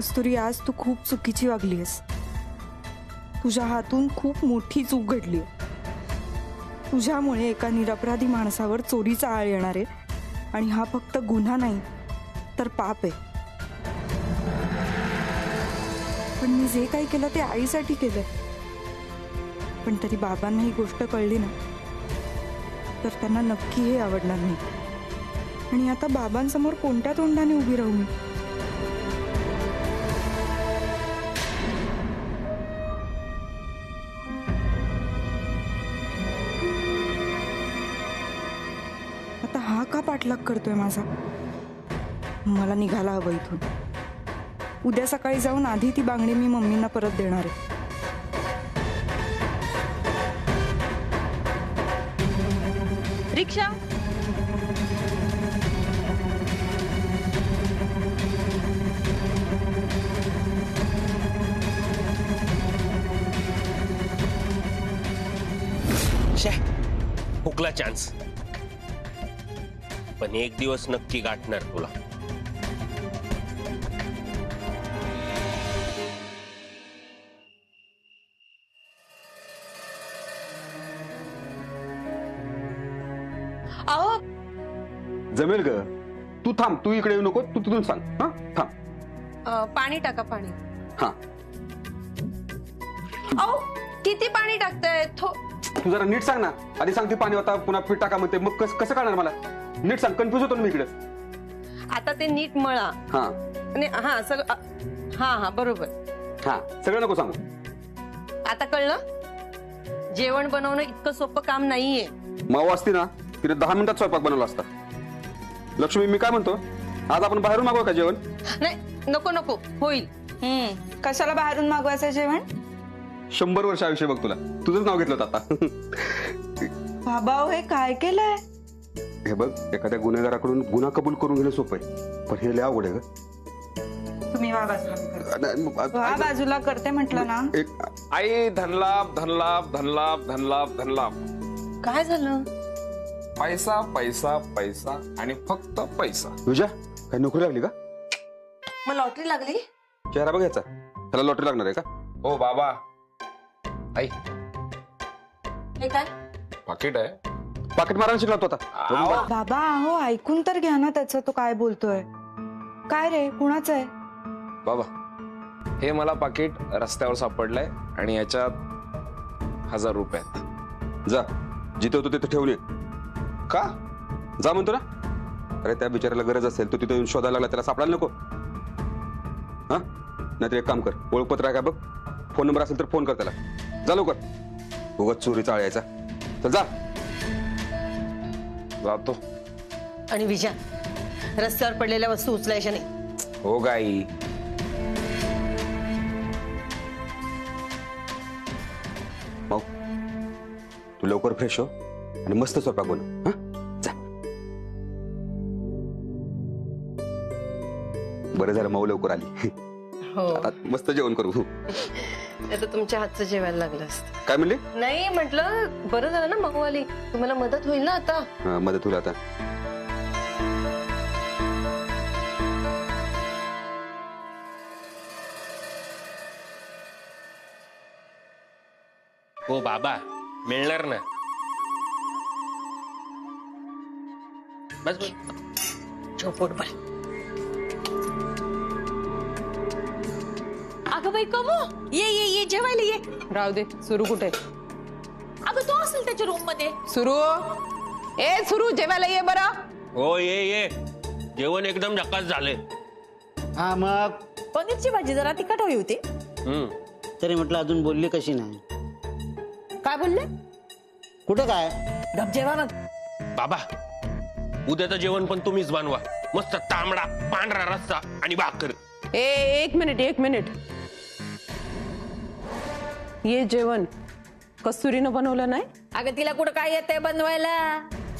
कस्तुरी, आज तू खूप चुकीची वागलीयस. तुझ्या हातून खूप मोठी चूक घडली. तुझ्यामुळे एका निरपराधी माणसावर चोरीचा आळ येणार आहे आणि हा फक्त गुन्हा नाही तर पाप आहे. पण मी जे काही केलं ते आईसाठी केलंय. पण तरी बाबांना ही गोष्ट कळली ना तर त्यांना नक्की हे आवडणार नाही. आणि आता बाबांसमोर कोणत्या तोंडाने उभी राहू मी? आता हा का पाठलाग करतोय माझा? मला निघायला हवं इथून. उद्या सकाळी जाऊन आधी ती बांगडी मी मम्मींना परत देणार आहे. रिक्षा. हुकला चान्स. पण एक दिवस नक्की गाठणार तुला. अहो जमेल ग. तू थांब, तू इकडे येऊ नको, तू तिथून सांग. हा थांब. पाणी टाका, पाणी. हा अहो किती पाणी टाकताय? तू जरा नीट सांग ना. आधी सांगते पाणी होता, पुन्हा पीठ टाका म्हणते. मग कसं करणार मला? नीट सांग, कन्फ्युज होतो ना मी इकडे. आता ते नीट मळा. हा आणि हा सगळं. हा बरोबर. हा सगळं नको सांगू. आता कळलं? जेवण बनवणं इतकं सोपं काम नाहीये. माऊ असती ना तिने 10 मिनिटात स्वयंपाक बनवला असता. लक्ष्मी, मी काय म्हणतो, आज आपण बाहेरून मागवू का जेवण? नाही, नको नको, होईल. कशाला बाहेरून मागवायचं जेवण? 100 वर्ष आयुष्य बघ तुला. तुझंच नाव घेतलं होतं आता. बाबा हे काय केलंय? हे बघ, एखाद्या गुन्हेगाराकडून गुन्हा कबूल करून घेणं सोपं आहे, पण हे लय अवघड आहे ग. तुम्ही वा बाजूला करते म्हटलं ना. आई धनलाभ धनलाभ धनलाभ धनलाभ धनलाभ. काय झालं? पैसा पैसा पैसा आणि फक्त पैसा. तुझ्या काय नोकरी लागली का? मग लॉटरी लागली? चेहरा बघायचा, त्याला लॉटरी लागणार आहे का? हो बाबा. आई हे काय? पाकिट आहे. पाकिट मारायला शिकला तो आता. बाबा अहो ऐकून तर घ्या ना त्याचं, तो काय बोलतोय. काय रे, कुणाचं आहे? बाबा, हे मला पाकिट रस्त्यावर सापडलंय आणि याच्यात 1000 रुपये आहेत. जा, जिथे होतो तिथे ठेवून ये. का? जा म्हणतो ना. अरे त्या बिचाराला गरज असेल तो तिथे येऊन शोधायला लागला, त्याला सापडायला नको. हा, नाहीतर एक काम कर, ओळखपत्र आहे का बघ, फोन नंबर असेल तर फोन कर त्याला. जा लवकर, उगाच चोरी चाळायचा. चल जा. जातो. आणि विजय, रस्त्यावर पडलेल्या वस्तू उचलायच्या नाही. हो गाई. भाऊ, तू लवकर फ्रेश हो आणि मस्त स्वयंपाक बनव. हा, जा. बरं झालं माऊ लवकर आली. हो, आता मस्त जेवण करू. आता तुमच्या हातचं जेवायला लागलं असतं. काय म्हणले? नाही म्हटलं, बरं झालं ना मऊ आली. तुम्हाला मदत होईल ना आता. हा, मदत होईल आता. हो बाबा, मिळणार ना. बस बस. पोटभर. अगं बाई कमू, ये ये ये जेवायला ये. राहू दे. सुरू कुठे? अगं तो असेल त्याच्या रूम मध्ये. सुरू, ए सुरू, जेवायला ये बरं. हो ये. जेवण एकदम झकास झाले. हा मग पनीरची भाजी जरा तिखट हवी होती. तरी म्हटलं अजून बोलली कशी नाही. काय बोलले? कुठं काय? गप जेवा मग. बाबा, उद्याचं जेवण पण तुम्हीच बनवा. मस्त तांबडा पांढरा रस्सा आणि भाकर. ए एक मिनिट. ये जेवण कस्तुरीनं बनवलं नाही? अगं तिला कुठं काय येतंय बनवायला?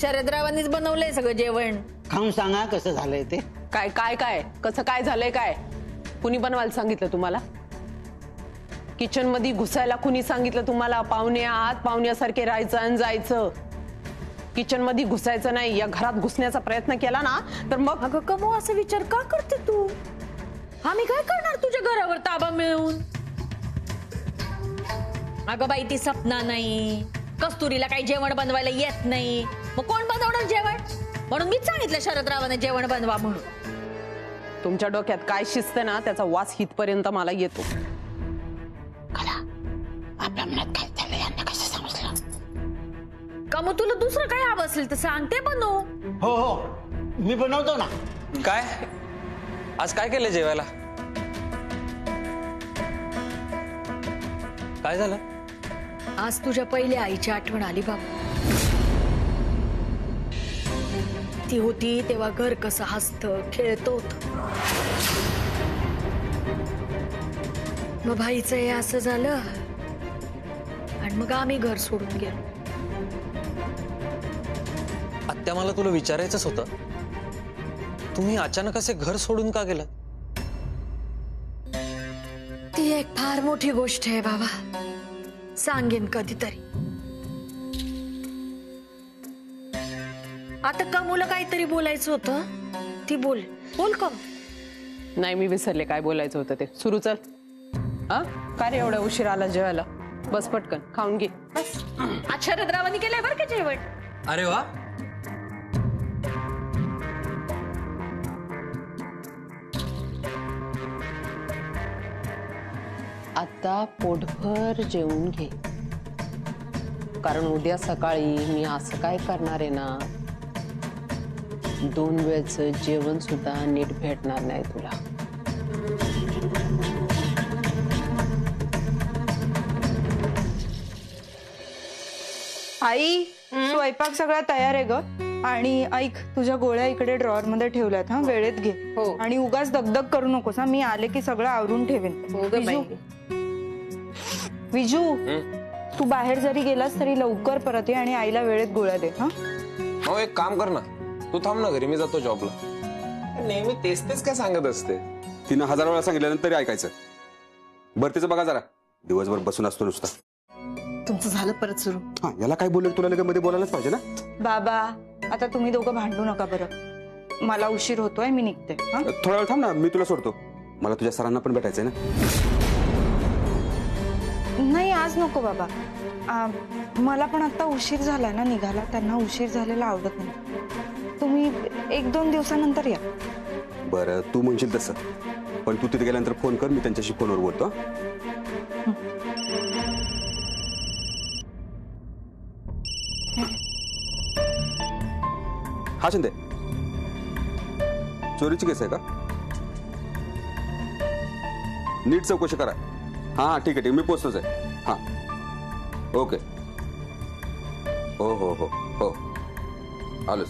शरदरावांनीच बनवलंय सगळं जेवण. खाऊन सांगा कसं झालंय ते. काय काय काय कसं काय झालंय? काय कुणी बनवायला सांगितलं तुम्हाला? किचन मध्ये घुसायला कुणी सांगितलं तुम्हाला? पाहुणे आत पाहुण्यासारखे राहायचं आणि जायचं. किचन मध्ये घुसायचं नाही. या घरात घुसण्याचा प्रयत्न केला ना तर मग. अगं कमू, असं विचार का करते तू? आम्ही काय करणार तुझ्या घरावर ताबा मिळवून? अगं बाई, ती सपना नाही, कस्तुरीला काही जेवण बनवायला येत नाही, मग कोण बनवणार जेवण? म्हणून मीच सांगितलं शरदरावाने जेवण बनवा म्हणून. तुमच्या डोक्यात काय शिस्त ना त्याचा वास हितपर्यंत मला येतो. आपल्या मनात काय चाललंय यांना कसं समजलं? का मग तुला दुसरं काय हवं असेल तर सांग, ते बनव. हो हो, मी बनवतो ना. काय आज काय केलं जेवायला? काय झालं? आज तुझ्या पहिल्या आईची आठवण आली बाबा. ती होती तेव्हा घर कसं हसतं खेळतो. मग भाईचं हे असं झालं आणि मग आम्ही घर सोडून गेलो. आत्या, मला तुला विचारायचंच होतं, तुम्ही अचानक असे घर सोडून का गेलात? ती एक फार मोठी गोष्ट आहे बाबा, सांगेन कधीतरी. आता कमूला काहीतरी बोलायचं होतं, ती बोल कम. नाही, मी विसरले काय बोलायचं होतं ते. सुरू चल. हा, काय रे एवढा उशीर आला जेवायला? बस पटकन खाऊन घे. बस, आज शरदरावांनी केलंय बरं का जेवण. अरे वा, आता पोटभर जेवून घे, कारण उद्या सकाळी मी असं काय करणार आहे ना, 2 वेळचं जेवण सुद्धा नीट भेटणार नाही तुला. आई, स्वयंपाक सगळा तयार आहे ग. आणि ऐक, तुझ्या गोळ्या इकडे ड्रॉअर मध्ये ठेवल्यात, हा वेळेत घे. हो. आणि उगाच दगदग करू नकोस हा, मी आले की सगळं आवरून ठेवेन. विजू, तू बाहेर जरी गेलास तरी लवकर परत ये आणि आईला वेळेत गोळ्या दे. हा, हो, एक काम कर ना, तू थांब ना घरी, मी जातो जॉबला. नेहमी तेच तेच काय सांगत असते. तिनं 1000 वेळा सांगितल्यानंतर तरी ऐकायचं. बरं तिचं बघा जरा, दिवसभर बसून असतो नुसता. तुमचं झालं परत सुरू? हा, याला काय बोललं तुला लगेच मध्ये बोलायलाच पाहिजे ना. बाबा, आता तुम्ही दोघं भांडू नका बरं, मला उशीर होतोय, मी निघते. हा, थोडा वेळ थांब ना, मी तुला सोडतो. मला तुझ्या सरांना पण भेटायचंय ना. नाही आज नको बाबा, मला पण आता उशीर झालाय ना निघाला. त्यांना उशीर झालेला आवडत नाही. तुम्ही 1-2 दिवसानंतर या. बरं, तू म्हणशील तसं, पण तू तिथे गेल्यानंतर फोन कर, मी त्यांच्याशी फोनवर बोलतो. हा शिंदे, चोरीची केस आहे का? नीट चौकशी करा. हा ठीक आहे, मी पोचतोच आहे. हा, ओके. हो हो हो हो, आलोच.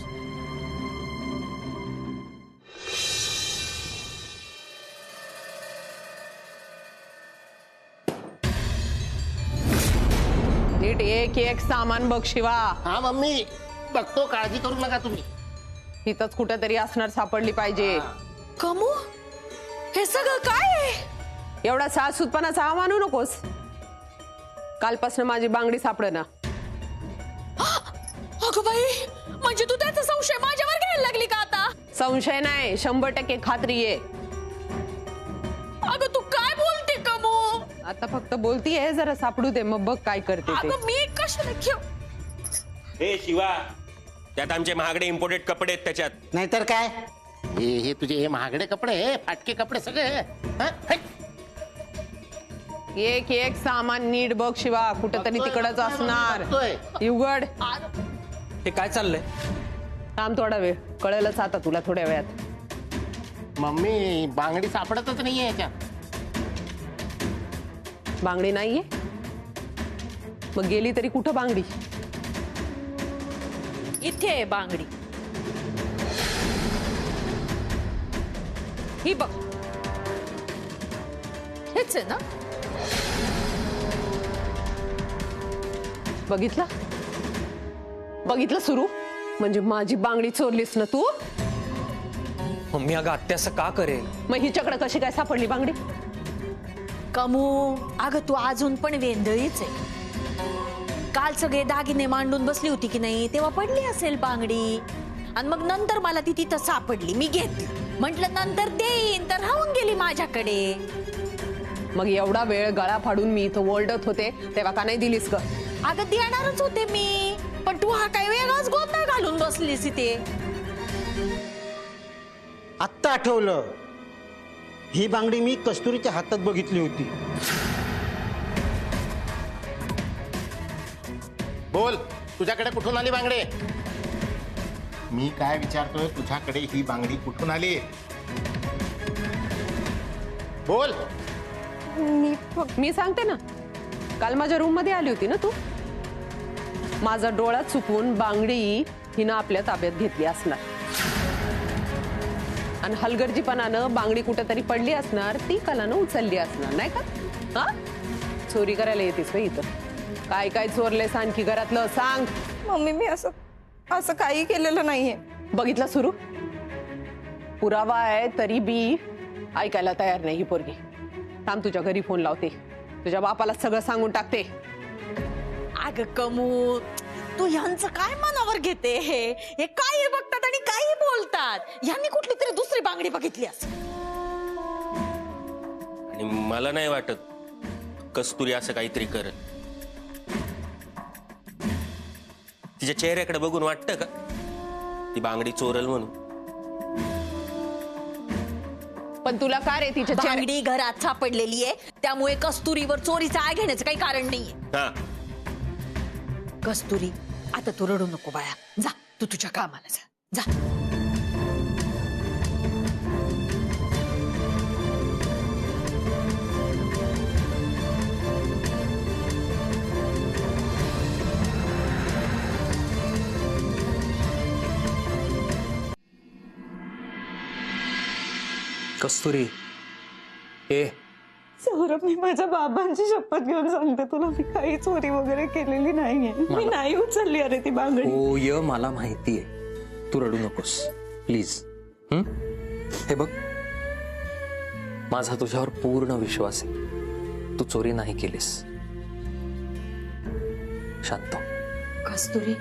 नीट एक एक सामान बघ शिवा. हा मम्मी, बघतो, काळजी करू नका तुम्ही. इथंच कुठेतरी असणार, सापडली पाहिजे. कमू, हे सगळं काय आहे? एवढा सासूतपणाचा हा मानू नकोस. कालपासून माझी बांगडी सापडेना. अगं बाई, म्हणजे तू त्याचा संशय माझ्यावर घ्यायला लागली का आता? संशय नाही, 100% खात्री आहे. अगं तू काय बोलते कमू? आता फक्त बोलतीये, जरा सापडू दे, मग बघ काय करते ते. अगं मी कशाला घेऊ? हे शिवा, त्यात आमचे महागडे इम्पोर्टेड कपडे आहेत त्याच्यात. नाहीतर काय, हे तुझे हे महागडे कपडे, हे फाटके कपडे सगळे. हा? हे. एक एक सामान नीट बघ शिवा, कुठेतरी तिकडच असणार. बघतोय. उघड. हे काय चाललंय? थांब थोडा वेळ, कळेलच आता तुला थोड्या वेळात. मम्मी, बांगडी सापडतच नाहीये याच्यात. बांगडी नाहीये? मग गेली तरी कुठं बांगडी? इथे आहे बांगडी. ही बघ, हेच आहे ना? बघितलं बघितलं सुरू, म्हणजे माझी बांगडी चोरलीस ना तू. मम्मी, अगं आत्या असं का करेल? मग हिच्याकडे कशी काय सापडली बांगडी? कमू, अगं तू अजून पण वेंधळीच आहे. काल सगळे दागिने मांडून बसली होती की नाही, तेव्हा पडली असेल बांगडी. आणि मग नंतर मला ती तिथं सापडली, मी घेतली. म्हटलं नंतर देईन, तर राहून गेली माझ्याकडे. मग एवढा वेळ गळा फाडून मी इथं ओरडत होते तेव्हा का नाही दिलीस ग? अगं देणारच होते मी, पण तू हा काय वेगळाच गोंधळ घालून बसलीस इथे. आत्ता आठवलं, ही बांगडी मी कस्तुरीच्या हातात बघितली होती. बोल, तुझ्याकडे कुठून आली बांगडे? मी काय विचारतोय, तुझ्याकडे ही बांगडी कुठून आली? बोल. मी सांगते ना, काल माझ्या रूम मध्ये आली होती ना तू. माझा डोळा चुकवून बांगडी हिनं आपल्या ताब्यात घेतली असणार आणि हलगर्जीपणानं बांगडी कुठेतरी पडली असणार, ती कलानं उचलली असणार, नाही का? हा, चोरी करायला येतेस बाई इथं. काय काय चोरलेस आणखी घरातलं सांग. मम्मी मी असं काही केलेलं नाहीये. बघितलं सुरू, पुरावा आहे तरी बी ऐकायला तयार नाही ही पोरगी. थांब, तुझ्या घरी फोन लावते, तुझ्या बापाला सगळं सांगून टाकते. अगं कमू, तू ह्यांचं काय मनावर घेते? हे काही बघतात आणि काही बोलतात. ह्यांनी कुठली तरी दुसरी बांगडी बघितली असं. आणि मला नाही वाटत कस्तुरी असं काहीतरी करत. तिच्या चेहऱ्याकडे बघून वाटतं का ती बांगडी चोरल म्हणून? पण तुला काय रे, तिच्या बांगडी घरात सापडलेली आहे, त्यामुळे कस्तुरीवर चोरीचा आळ घेण्याचं काही कारण नाहीये. हा, कस्तुरी, आता तू रडू नको बाळा, जा तू तुझ्या कामाला जा. कस्तुरी, ए सौरभ, मी माझ्या बाबांची शपथ घेऊन सांगते तुला, मी काही चोरी वगैरे केलेली नाहीये. मी नाही उचलली अरे ती बांगडी. होय, मला माहितीये. तू रडू नकोस प्लीज. हे बघ, माझा तुझ्यावर पूर्ण विश्वास आहे. तू चोरी नाही केलीस. शांत हो. कस्तुरी,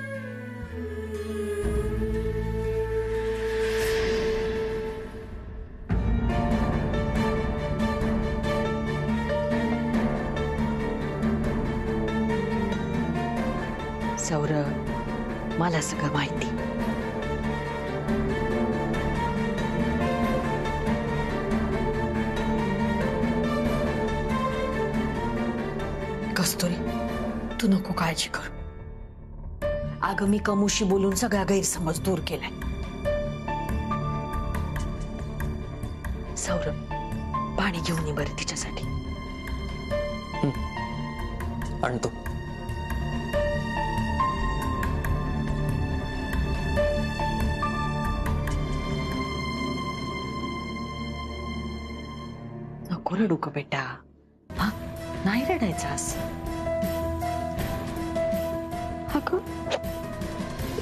सौरभ, मला सगळं माहिती. कस्तुरी, तू नको काळजी करू. अगं मी कमूशी बोलून सगळा गैरसमज दूर केलाय. सौरभ, पाणी घेऊन ये बरं तिच्यासाठी. आणतो. नको रडू का बेटा, हा नाही रडायचं असं.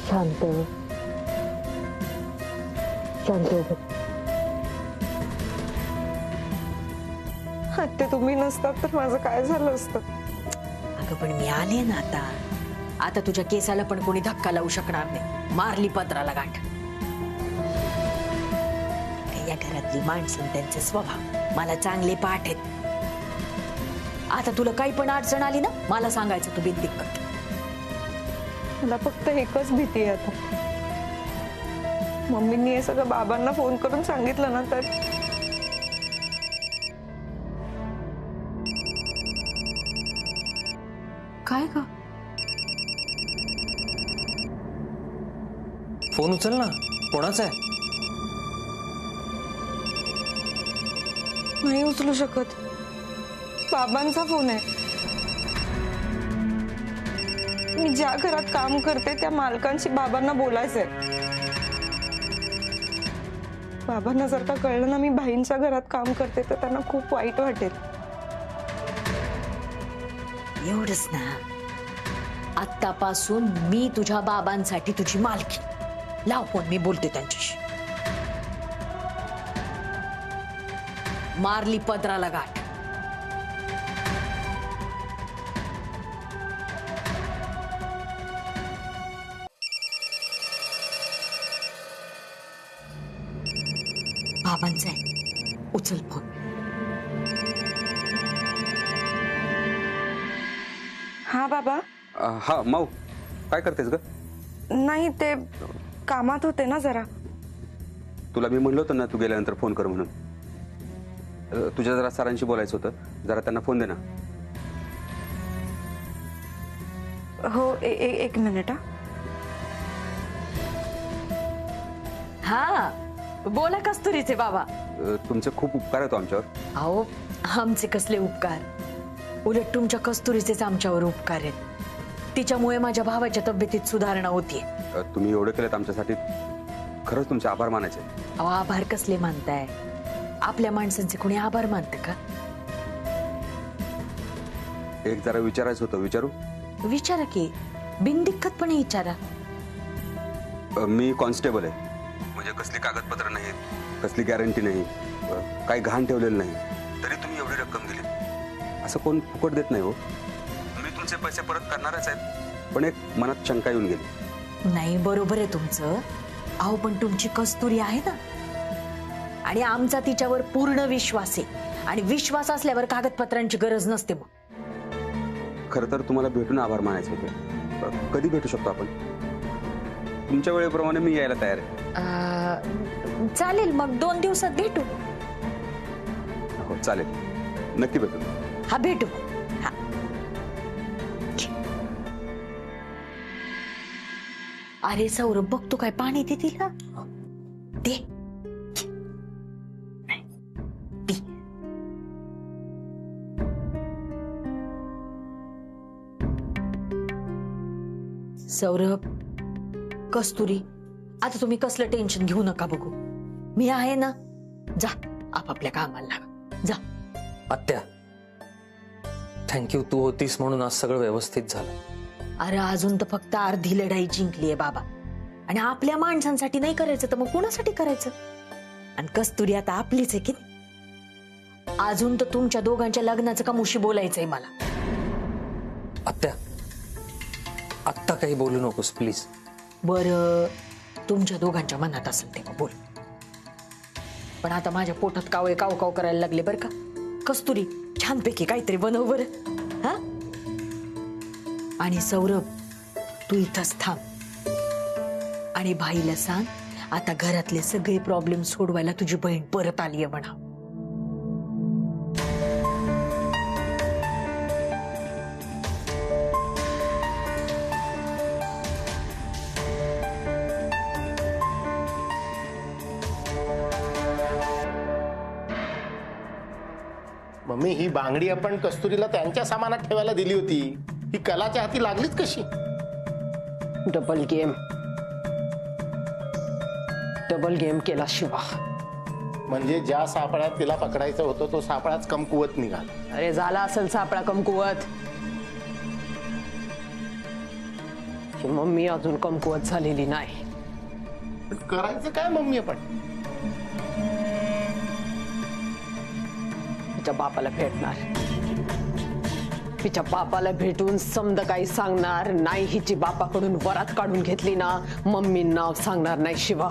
शांत शांत. ते तुम्ही नसतात तर माझं काय झालं असतं? अगं पण मी आले ना आता तुझ्या केसाला पण कोणी धक्का लावू शकणार नाही. मारली पत्राला गाठ. या घरातली माणसं, त्यांचे स्वभाव मला चांगले पाठ आहेत. आता तुला काही पण अडचण आली ना, मला सांगायचं, तू बिनदिक्कत. मला फक्त एकच भीती आहे आता, मम्मींनी हे सगळं बाबांना फोन करून सांगितलं ना तर. काय ग? फोन उचल ना, कोणाचा आहे? नाही उचलू शकत, बाबांचा फोन आहे. मी ज्या घरात काम करते त्या मालकांशी बाबांना बोलायचंय. बाबांना जर का कळलं ना मी भाईंच्या घरात काम करते तर त्यांना खूप वाईट वाटेल. एवढंच ना, आत्तापासून मी तुझ्या बाबांसाठी तुझी मालकी. लाव फोन, मी बोलते त्यांच्याशी. मारली पत्राला गाठ. बाबांचा आहे, उचल फोन. हा बाबा. हा माऊ, काय करतेस ग? नाही, ते कामात होते ना जरा. तुला मी म्हणलं होतं ना तू गेल्यानंतर फोन कर म्हणून. तुझ्या जरा सरांशी बोलायचं होतं, जरा त्यांना फोन दे ना. हो, एक मिनिट. हा, बोला कस्तुरीचे बाबा. तुमचे खूप उपकार आहेत आमच्यावर. अहो, आमचे कसले उपकार, उलट तुमच्या कस्तुरीचेच आमच्यावर उपकार आहेत. तिच्यामुळे माझ्या भावाच्या तब्येतीत सुधारणा होतीये. तुम्ही एवढं केलं आमच्यासाठी, खरंच तुमचे आभार मानायचे. अहो, आभार कसले मानताय? आपल्या माणसांचे कोणी आभार मानते का? एक जरा विचारायचं होतं, विचारू? विचारा की, बिनदिक्कतपणे विचारा. मी कॉन्स्टेबल आहे, म्हणजे कसली कागदपत्र नाहीत, कसली गॅरंटी नाही, काही घाण ठेवलेलं नाही, तरी तुम्ही एवढी रक्कम दिली. असं कोण फुकट देत नाही हो. मी तुमचे पैसे परत करणारच आहेत, पण एक मनात शंका येऊन गेली. नाही, बरोबर आहे तुमचं. अहो, पण तुमची कस्तुरी आहे ना, आणि आमचा तिच्यावर पूर्ण विश्वास आहे, आणि विश्वास असल्यावर कागदपत्रांची गरज नसते. मग खरं तर तुम्हाला भेटून आभार मानायचे होते. कधी भेटू शकतो आपण? तुमच्या वेळेप्रमाणे मी यायला तयार आहे. चालेल, मग 2 दिवसात भेटू. हो चालेल, नक्की भेटू. हा, भेटू. हा. अरे सौरभ, बघतो काय पाणी दे तिला. दे. पी. सौरभ, कस्तुरी, आता तुम्ही कसलं टेन्शन घेऊ नका. बघू, मी आहे ना. जा, आपापल्या कामाला लागा. जा. आत्या, थँक्यू. तू होतीस म्हणून आज सगळं व्यवस्थित झालं. अरे, अजून तर फक्त अर्धी लढाई जिंकलीये बाबा, आणि आपल्या माणसांसाठी नाही करायचं तर मग कोणासाठी करायचं? आणि कस्तुरी आता आपलीच आहे की नाही? अजून तर तुमच्या दोघांच्या लग्नाचं का मुशी बोलायचंय मला. आत्या, आत्ता काही बोलू नकोस प्लीज. बरं, तुमच्या दोघांच्या मनात असेल तेव्हा बोल. पण आता माझ्या पोटात कावळे काव काव करायला लागले बरं का. कस्तुरी, छानपैकी काहीतरी बनव बरं. हा, आणि सौरभ, तू इथंच थांब, आणि भाईला सांग आता घरातले सगळे प्रॉब्लेम सोडवायला तुझी बहीण परत आलीये म्हणा. मम्मी, ही बांगडी आपण कस्तुरीला त्यांच्या सामानात ठेवायला दिली होती, ही कलाच्या हाती लागलीच कशी? डबल गेम केला शिवा. म्हणजे ज्या सापळ्यात तिला पकडायचं होतं तो सापळाच कमकुवत निघाला. अरे, झाला असेल सापळा कमकुवत. मम्मी अजून कमकुवत झालेली नाही. पण करायचं काय मम्मी आपण? तिच्या बापाला भेटणार, तिच्या बापाला भेटून समद काही सांगणार नाही. हिची बापाकडून वरात काढून घेतली ना, मम्मी नाव सांगणार नाही शिवा.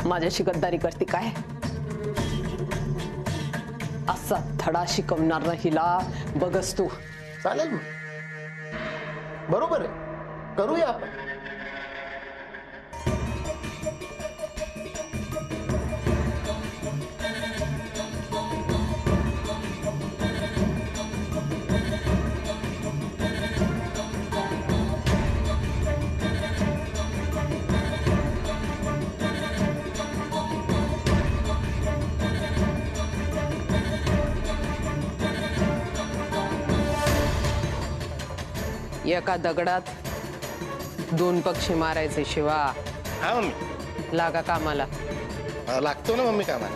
माझ्याशी गद्दारी करते काय? असा धडा शिकवणार ना हिला, बघस तू. चालेल, बरोबर आहे, करूया आपण. एका दगडात 2 पक्षी मारायचे शिवा. हा मम्मी, लागा कामाला. लागतो ना मम्मी कामाला.